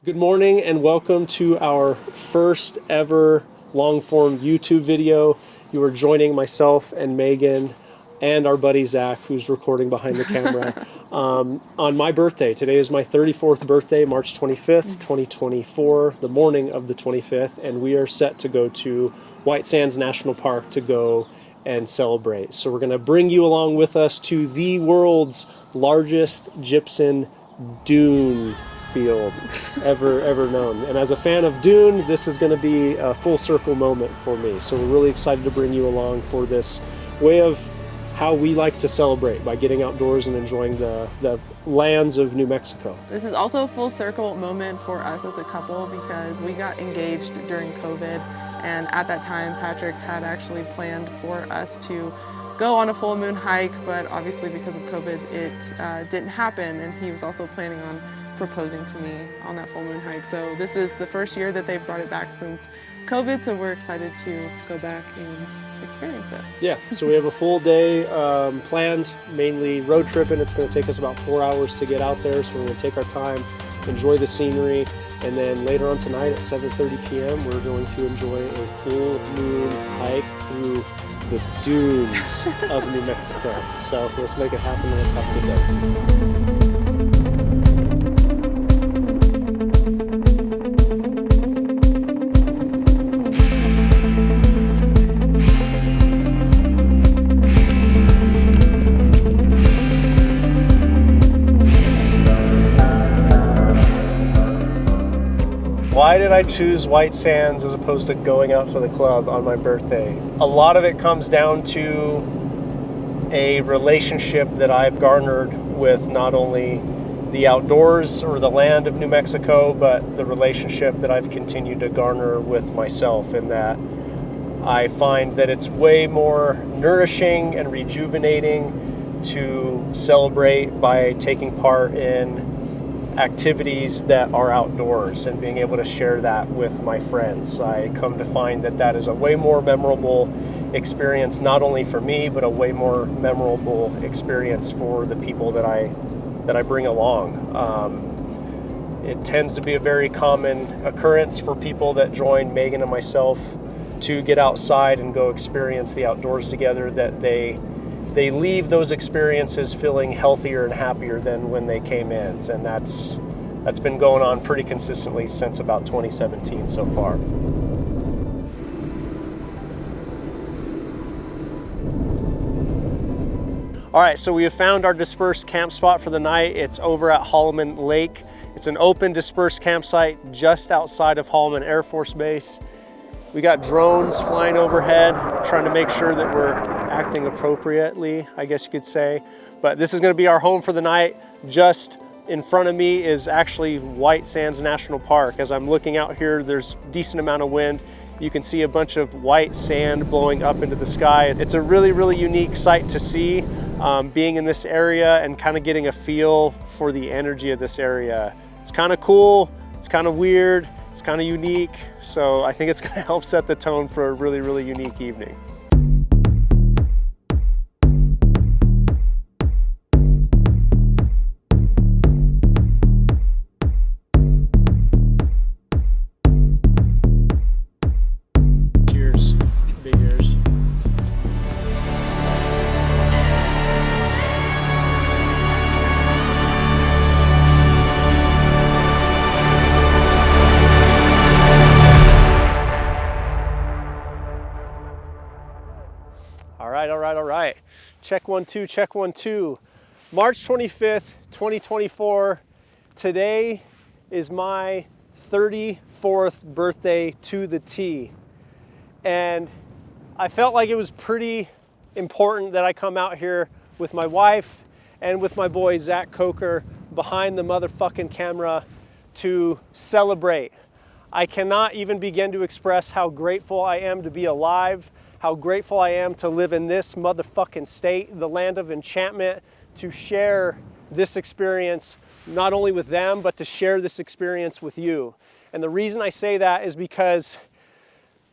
Good morning and welcome to our first ever long-form YouTube video. You are joining myself and Megan and our buddy Zach, who's recording behind the camera, on my birthday. Today is my 34th birthday, March 25th, 2024, the morning of the 25th, and we are set to go to White Sands National Park to go and celebrate. So we're going to bring you along with us to the world's largest gypsum dune field ever known. And as a fan of Dune, this is going to be a full circle moment for me. So we're really excited to bring you along for this way of how we like to celebrate by getting outdoors and enjoying the lands of New Mexico. This is also a full circle moment for us as a couple because we got engaged during COVID, and at that time Patrick had actually planned for us to go on a full moon hike, but obviously because of COVID it didn't happen, and he was also planning on proposing to me on that full moon hike. So this is the first year that they've brought it back since COVID, so we're excited to go back and experience it. Yeah, so we have a full day planned, mainly road tripping. It's going to take us about 4 hours to get out there, so we're going to take our time, enjoy the scenery, and then later on tonight at 7:30 p.m. we're going to enjoy a full moon hike through the dunes of New Mexico. So let's make it happen and let's have a good day. Why did I choose White Sands as opposed to going out to the club on my birthday? A lot of it comes down to a relationship that I've garnered with not only the outdoors or the land of New Mexico, but the relationship that I've continued to garner with myself, in that I find that it's way more nourishing and rejuvenating to celebrate by taking part in activities that are outdoors and being able to share that with my friends. I come to find that that is a way more memorable experience, not only for me, but a way more memorable experience for the people that I bring along. It tends to be a very common occurrence for people that join Megan and myself to get outside and go experience the outdoors together, that they leave those experiences feeling healthier and happier than when they came in. And that's been going on pretty consistently since about 2017 so far. All right, so we have found our dispersed camp spot for the night. It's over at Holloman Lake. It's an open dispersed campsite just outside of Holloman Air Force Base. We got drones flying overhead, trying to make sure that we're acting appropriately, I guess you could say. But this is going to be our home for the night. Just in front of me is actually White Sands National Park. As I'm looking out here, there's a decent amount of wind. You can see a bunch of white sand blowing up into the sky. It's a really unique sight to see, being in this area and kind of getting a feel for the energy of this area. It's kind of cool, it's kind of weird, it's kind of unique, so I think it's going to help set the tone for a really unique evening. Cheers, big ears. All right. Check 1 2, check 1 2. March 25th, 2024. Today is my 34th birthday to the T. And I felt like it was pretty important that I come out here with my wife and with my boy Zach Coker behind the motherfucking camera to celebrate. I cannot even begin to express how grateful I am to be alive, how grateful I am to live in this motherfucking state, the land of enchantment, to share this experience not only with them, but to share this experience with you. And the reason I say that is because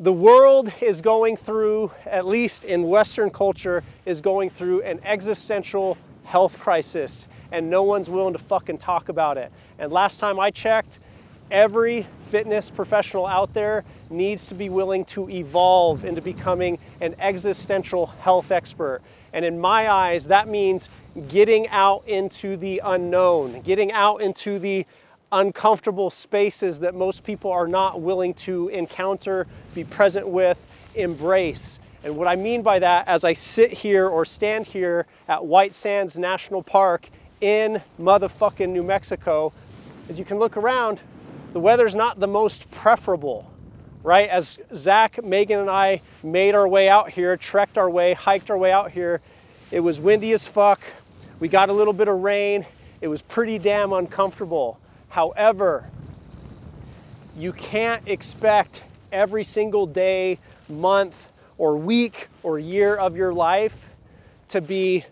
the world is going through, at least in Western culture, is going through an existential health crisis, and no one's willing to fucking talk about it. And last time I checked, Every fitness professional out there needs to be willing to evolve into becoming an existential health expert. And in my eyes, that means getting out into the unknown, getting out into the uncomfortable spaces that most people are not willing to encounter, be present with, embrace. And what I mean by that, as I sit here or stand here at White Sands National Park in motherfucking New Mexico, as you can look around, the weather's not the most preferable, right? As Zach, Megan, and I made our way out here, trekked our way, hiked our way out here, it was windy as fuck. We got a little bit of rain. It was pretty damn uncomfortable. However, you can't expect every single day, month, or week, or year of your life to be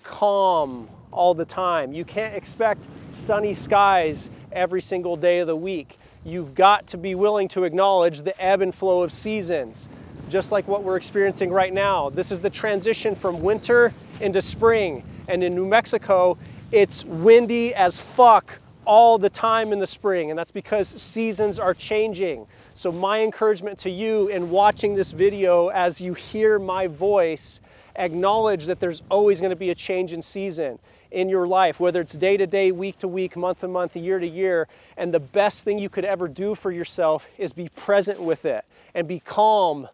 calm all the time. You can't expect sunny skies every single day of the week. You've got to be willing to acknowledge the ebb and flow of seasons, just like what we're experiencing right now. This is the transition from winter into spring. And in New Mexico, it's windy as fuck all the time in the spring, and that's because seasons are changing. So my encouragement to you in watching this video, as you hear my voice, acknowledge that there's always going to be a change in season in your life, whether it's day to day, week to week, month to month, year to year. And the best thing you could ever do for yourself is be present with it and be calm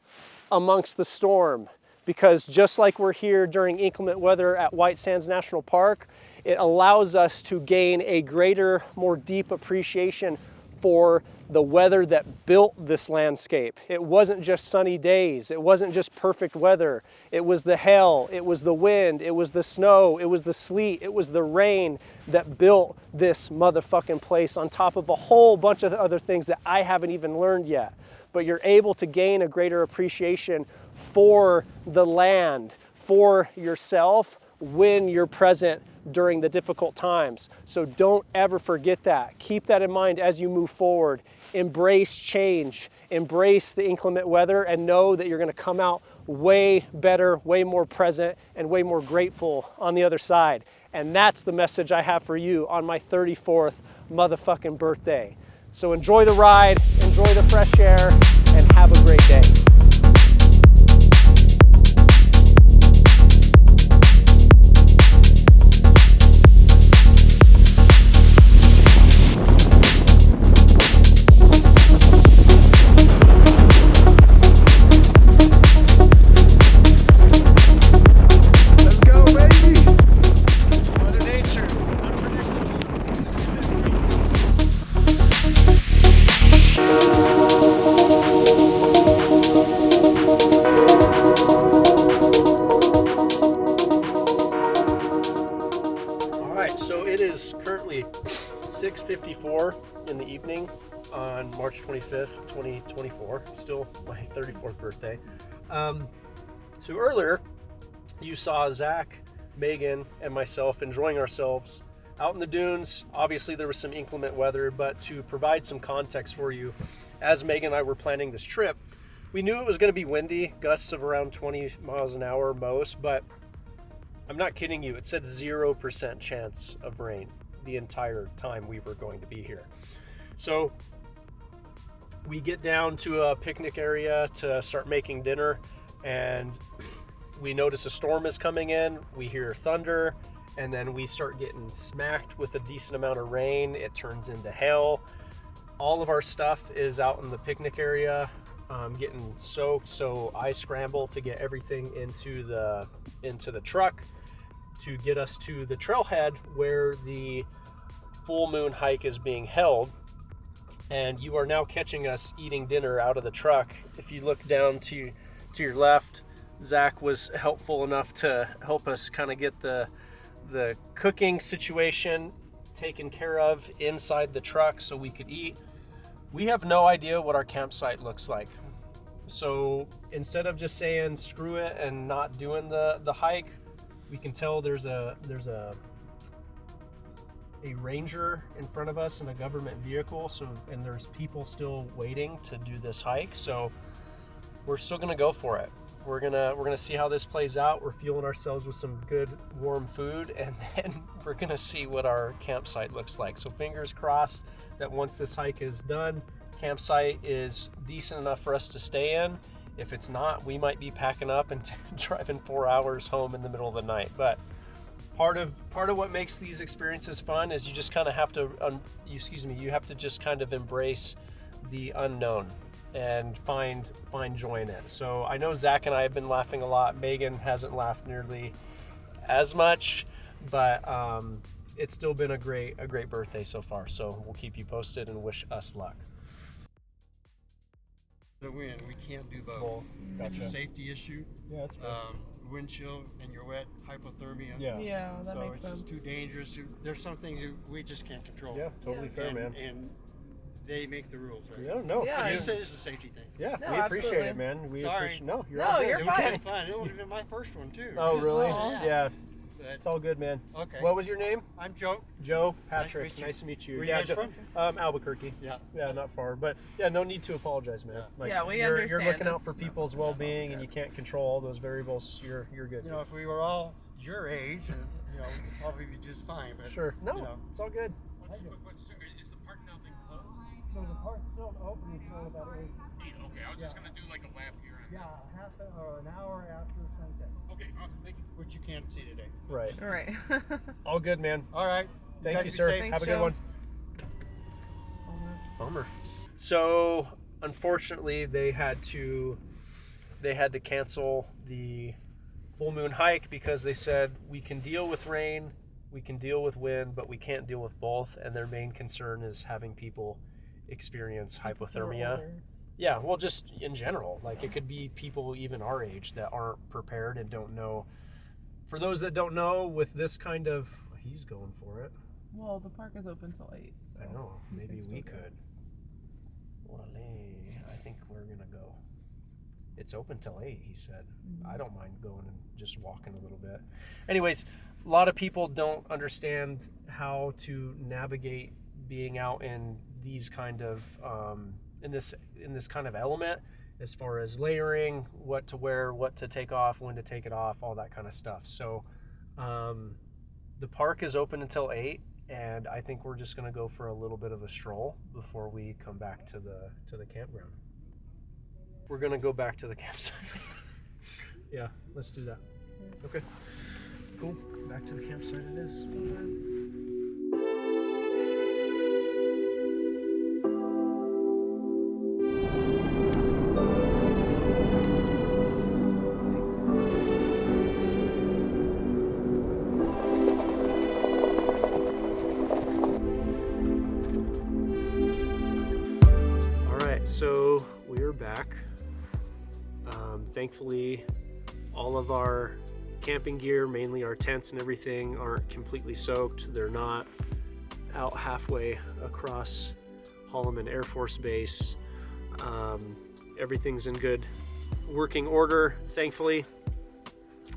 amongst the storm. Because just like we're here during inclement weather at White Sands National Park, it allows us to gain a greater, more deep appreciation for the weather that built this landscape. It wasn't just sunny days. It wasn't just perfect weather. It was the hail, it was the wind, it was the snow, it was the sleet, it was the rain that built this motherfucking place, on top of a whole bunch of other things that I haven't even learned yet. But you're able to gain a greater appreciation for the land, for yourself, when you're present during the difficult times. So don't ever forget that. Keep that in mind as you move forward. Embrace change, embrace the inclement weather, and know that you're going to come out way better, way more present, and way more grateful on the other side. And that's the message I have for you on my 34th motherfucking birthday. So enjoy the ride, enjoy the fresh air, and have a great day. Currently 6:54 in the evening on March 25th, 2024, still my 34th birthday. So earlier you saw Zach, Megan, and myself enjoying ourselves out in the dunes. Obviously there was some inclement weather, but to provide some context for you, as Megan and I were planning this trip, we knew it was going to be windy, gusts of around 20 miles an hour most, but I'm not kidding you, it said 0% chance of rain the entire time we were going to be here. So we get down to a picnic area to start making dinner, and we notice a storm is coming in. We hear thunder, and then we start getting smacked with a decent amount of rain. It turns into hail. All of our stuff is out in the picnic area, getting soaked, so I scramble to get everything into the truck to get us to the trailhead where the full moon hike is being held. And you are now catching us eating dinner out of the truck. If you look down to your left, Zach was helpful enough to help us kind of get the cooking situation taken care of inside the truck so we could eat. We have no idea what our campsite looks like. So instead of just saying screw it and not doing the hike, we can tell there's a ranger in front of us in a government vehicle, and there's people still waiting to do this hike, so we're still gonna go for it. We're gonna see how this plays out. We're fueling ourselves with some good warm food, and then we're gonna see what our campsite looks like. So fingers crossed that once this hike is done, campsite is decent enough for us to stay in. If it's not, we might be packing up and driving 4 hours home in the middle of the night. But part of what makes these experiences fun is you just kind of have to you have to just kind of embrace the unknown and find joy in it. So I know Zach and I have been laughing a lot. Meagan hasn't laughed nearly as much, but it's still been a great birthday so far. So we'll keep you posted and wish us luck. The wind, we can't do both. Cool. It's a Gotcha. safety issue. Yeah, that's Wind chill and you're wet, hypothermia. Yeah, that So makes it's sense. just too dangerous. There's some things that we just can't control. Yeah, totally fair, and, man. And they make the rules, right? Yeah, no. Yeah, It's a safety thing. Yeah, No, we appreciate absolutely. it, man. We Sorry. appreciate. No, you're No, all good. you're It would have fine. been fun. It would have been my first one too. Oh, really? Aw. Yeah, But, it's all good, man. okay. What was your name? I'm Joe. Joe Patrick. meet you. Nice to meet you. Where you guys Joe, Albuquerque. Yeah. Yeah, not far, but yeah, no need to apologize, man. Yeah. Yeah, we you're understand. looking out It's- for people's well-being, and you can't control all those variables. You're good. You know, if we were all your age, we'd probably be just fine. But Sure. No, you know. it's all good. Is the park now been closed? No, the park's still open until about 8. Okay, I was just gonna do like a lap here. An hour after sunset, Okay, awesome. Thank you. which you can't see today. Right. All right. All good, man. All right. Thank guys you, be sir. safe. Have a Thanks, good Joe. one. Bummer. So, unfortunately, they had to cancel the full moon hike because they said we can deal with rain, we can deal with wind, but we can't deal with both. And their main concern is having people experience hypothermia. Yeah, well, just in general, like it could be people even our age that aren't prepared and don't know. For those that don't know, with this kind of, he's going for it. Well, the park is open till 8. So I know, you maybe can we still go. could. Wale, I think we're gonna go. It's open till 8, he said. I don't mind going and just walking a little bit. Anyways, a lot of people don't understand how to navigate being out in these kind of in this kind of element, as far as layering, what to wear, what to take off, when to take it off, all that kind of stuff. So the park is open until 8, and I think we're just going to go for a little bit of a stroll before we come back to the campground. We're going to go back to the campsite. Yeah, let's do that. Okay, cool. Back to the campsite it is. So we're back. Thankfully, all of our camping gear, mainly our tents and everything, aren't completely soaked. They're not out halfway across Holloman Air Force Base. Everything's in good working order, thankfully.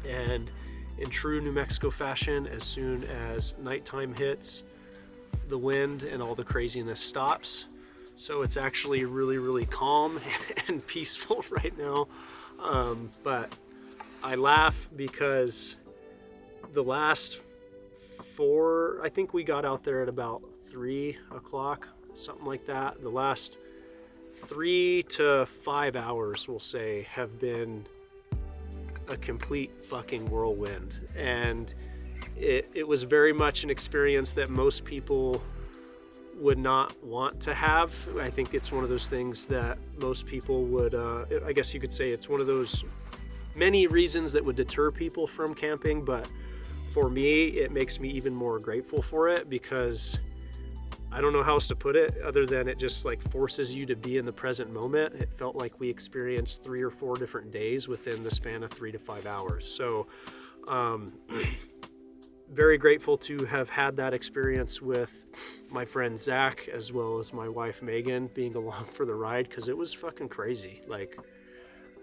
And in true New Mexico fashion, as soon as nighttime hits, the wind and all the craziness stops. So it's actually really, really calm and peaceful right now. But I laugh because the last 4, I think we got out there at about 3 o'clock, something like that. The last 3 to 5 hours, we'll say, have been a complete fucking whirlwind. And it was very much an experience that most people would not want to have. I think it's one of those things that most people would, I guess you could say it's one of those many reasons that would deter people from camping, but for me, it makes me even more grateful for it because I don't know how else to put it other than it just like forces you to be in the present moment. It felt like we experienced 3 or 4 different days within the span of 3 to 5 hours. So, very grateful to have had that experience with my friend Zach as well as my wife Meagan being along for the ride, because it was fucking crazy. Like,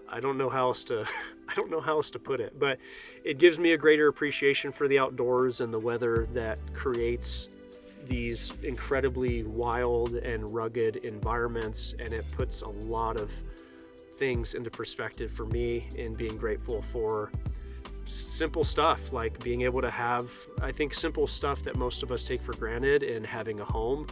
I don't know how else to put it, but it gives me a greater appreciation for the outdoors and the weather that creates these incredibly wild and rugged environments, and it puts a lot of things into perspective for me in being grateful for simple stuff like being able to have, I think, simple stuff that most of us take for granted, and having a home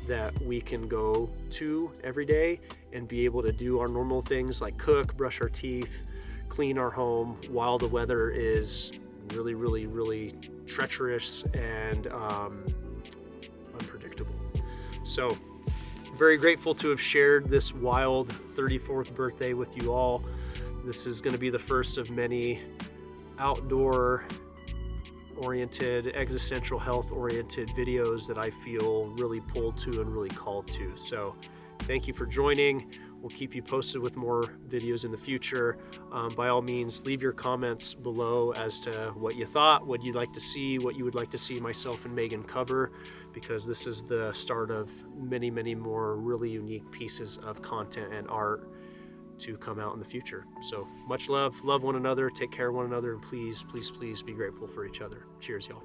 that we can go to every day and be able to do our normal things like cook, brush our teeth, clean our home while the weather is really, really, really treacherous and unpredictable. So very grateful to have shared this wild 34th birthday with you all. This is going to be the first of many outdoor oriented, existential health oriented videos that I feel really pulled to and really called to. So thank you for joining. We'll keep you posted with more videos in the future. By all means, leave your comments below as to what you thought, what you'd like to see, what you would like to see myself and Meagan cover, because this is the start of many, many more really unique pieces of content and art to come out in the future. So much love one another, take care of one another, and please, please, please be grateful for each other. Cheers, y'all.